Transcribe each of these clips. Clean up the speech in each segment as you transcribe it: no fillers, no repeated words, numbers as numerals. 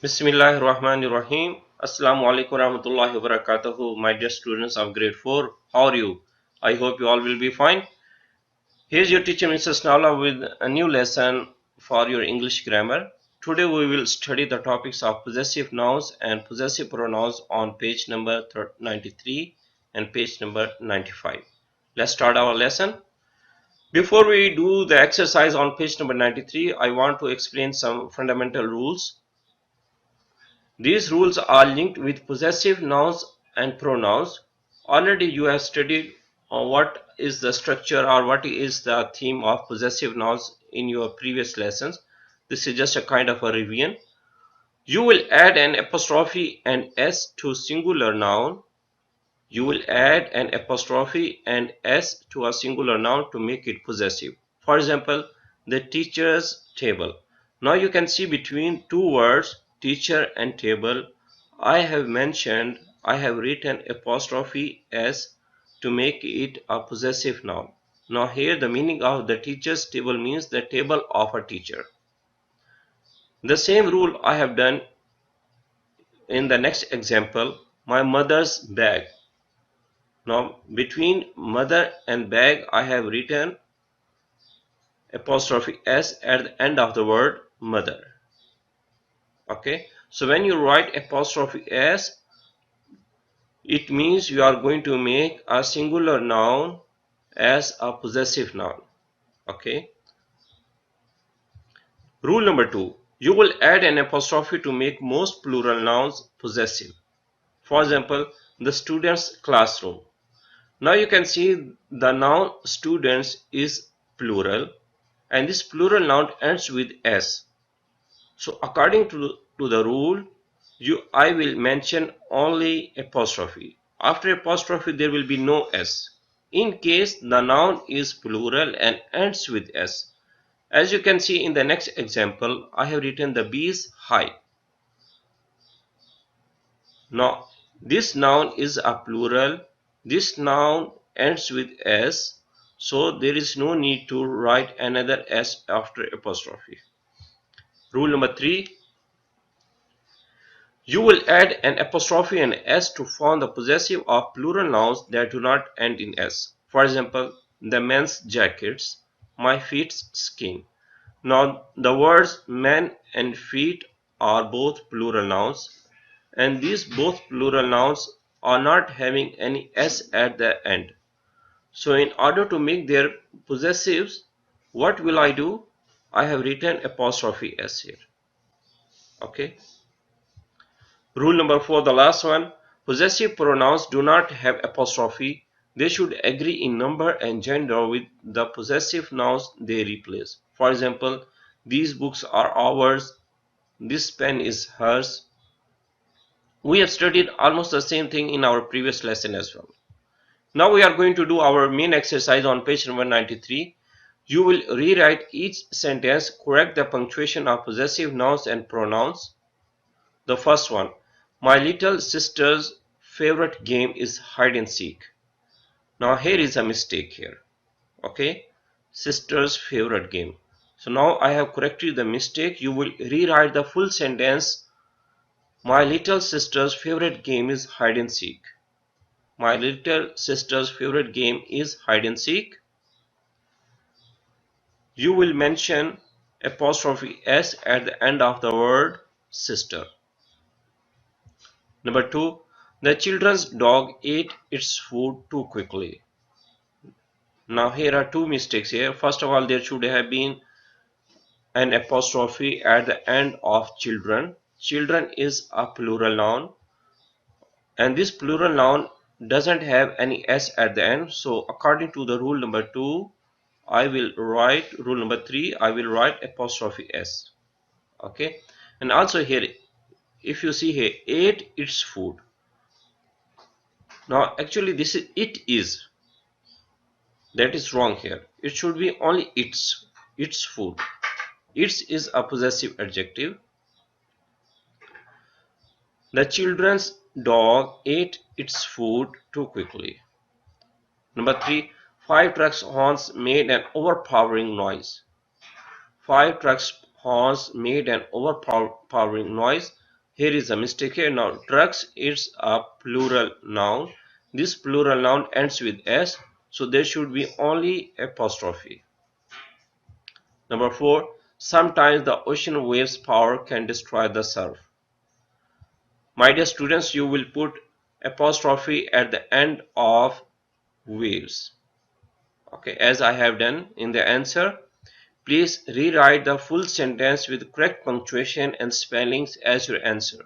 Bismillahirrahmanirrahim. Assalamu alaikum warahmatullahi wabarakatuh. My dear students of grade 4, how are you? I hope you all will be fine. Here's your teacher Mr. Sanaullah with a new lesson for your English grammar. Today we will study the topics of possessive nouns and possessive pronouns on page number 93 and page number 95. Let's start our lesson. Before we do the exercise on page number 93, I want to explain some fundamental rules. These rules are linked with possessive nouns and pronouns. Already you have studied what is the structure or what is the theme of possessive nouns in your previous lessons. This is just a kind of a revision. You will add an apostrophe and s to singular noun. You will add an apostrophe and s to a singular noun to make it possessive. For example, the teacher's table. Now you can see between two words, teacher and table, I have written apostrophe s to make it a possessive noun. Now here the meaning of the teacher's table means the table of a teacher. The same rule I have done in the next example, my mother's bag. Now between mother and bag I have written apostrophe s at the end of the word mother. Okay, so when you write apostrophe s, it means you are going to make a singular noun as a possessive noun. Okay, rule number 2, you will add an apostrophe to make most plural nouns possessive. For example, the student's classroom. Now you can see the noun students is plural and this plural noun ends with s. So according to the rule, I will mention only apostrophe. After apostrophe there will be no s. In case the noun is plural and ends with s. As you can see in the next example, I have written the bees hive. Now this noun is a plural. This noun ends with s. So there is no need to write another s after apostrophe. Rule number 3. You will add an apostrophe and s to form the possessive of plural nouns that do not end in s. For example, the men's jackets, my feet's skin. Now the words men and feet are both plural nouns and these both plural nouns are not having any s at the end. So in order to make their possessives, what will I do? I have written apostrophe s here. Okay. Rule number 4, the last one. Possessive pronouns do not have apostrophe. They should agree in number and gender with the possessive nouns they replace. For example, these books are ours. This pen is hers. We have studied almost the same thing in our previous lesson as well. Now we are going to do our main exercise on page number 93. You will rewrite each sentence, correct the punctuation of possessive nouns and pronouns. The first one, my little sister's favorite game is hide and seek. Now here is a mistake here. Okay, sister's favorite game. So now I have corrected the mistake. You will rewrite the full sentence. My little sister's favorite game is hide and seek. My little sister's favorite game is hide and seek. You will mention apostrophe s at the end of the word sister. Number 2, the children's dog ate its food too quickly. Now here are two mistakes here. First of all, there should have been an apostrophe at the end of children. Children is a plural noun and this plural noun doesn't have any s at the end. So according to the rule number 2, rule number 3, I will write apostrophe s. Okay, and also here, if you see here, ate its food. Now actually this is it is. That is wrong here. It should be only its food. Its is a possessive adjective. The children's dog ate its food too quickly. Number 3, 5 trucks' horns made an overpowering noise. 5 trucks' horns made an overpowering noise. Here is a mistake here. Now, trucks is a plural noun. This plural noun ends with S, so there should be only apostrophe. Number 4. Sometimes the ocean waves power can destroy the surf. My dear students, you will put apostrophe at the end of waves. Okay, as I have done in the answer. Please rewrite the full sentence with correct punctuation and spellings as your answer.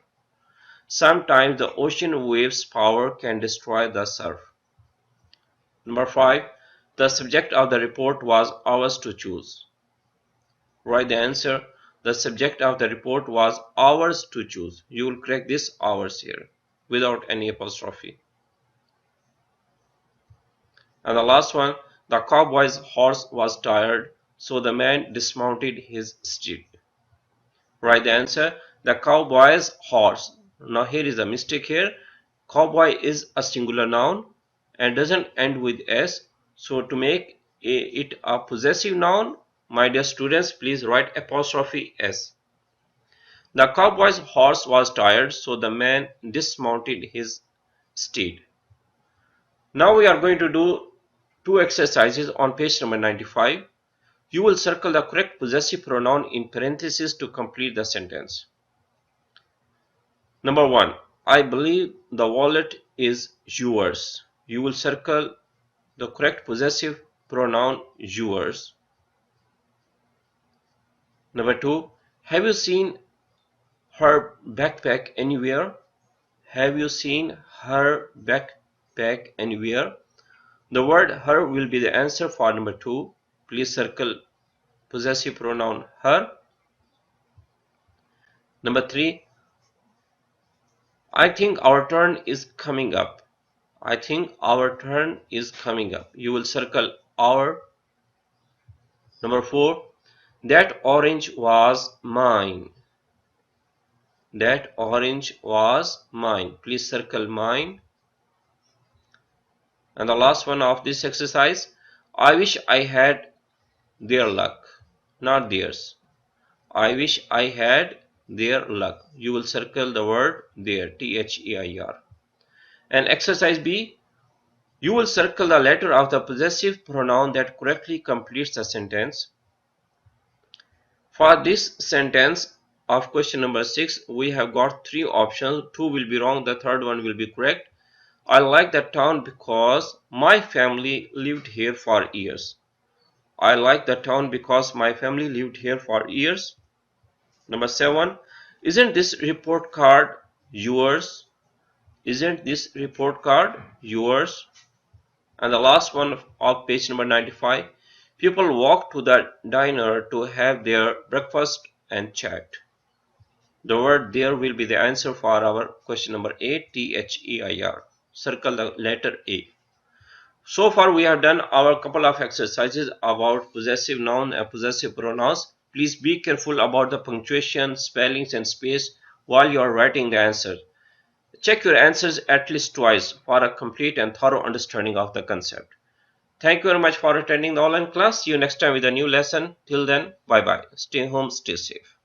Sometimes the ocean waves power can destroy the surf. Number 5. The subject of the report was ours to choose. Write the answer. The subject of the report was ours to choose. You will correct this ours here without any apostrophe. And the last one. The cowboy's horse was tired, so the man dismounted his steed. Write the answer. The cowboy's horse. Now here is a mistake here. Cowboy is a singular noun and doesn't end with S. So to make it a possessive noun, my dear students, please write apostrophe S. The cowboy's horse was tired, so the man dismounted his steed. Now we are going to do two exercises on page number 95. You will circle the correct possessive pronoun in parentheses to complete the sentence. Number 1. I believe the wallet is yours. You will circle the correct possessive pronoun yours. Number 2. Have you seen her backpack anywhere? Have you seen her backpack anywhere? The word her will be the answer for number 2. Please circle possessive pronoun her. Number 3. I think our turn is coming up. I think our turn is coming up. You will circle our. Number 4. That orange was mine. That orange was mine. Please circle mine. And the last one of this exercise. I wish I had their luck, not theirs. I wish I had their luck. You will circle the word their, T-H-E-I-R. And exercise B. You will circle the letter of the possessive pronoun that correctly completes the sentence. For this sentence of question number 6, we have got 3 options. 2 will be wrong, the third one will be correct. I like the town because my family lived here for years. I like the town because my family lived here for years. Number 7. Isn't this report card yours? Isn't this report card yours? And the last one of page number 95. People walk to the diner to have their breakfast and chat. The word there will be the answer for our question number 8, T-H-E-I-R. Circle the letter A. So far we have done our couple of exercises about possessive noun and possessive pronouns. Please be careful about the punctuation, spellings and space while you are writing the answer. Check your answers at least twice for a complete and thorough understanding of the concept. Thank you very much for attending the online class. See you next time with a new lesson. Till then, bye bye. Stay home, stay safe.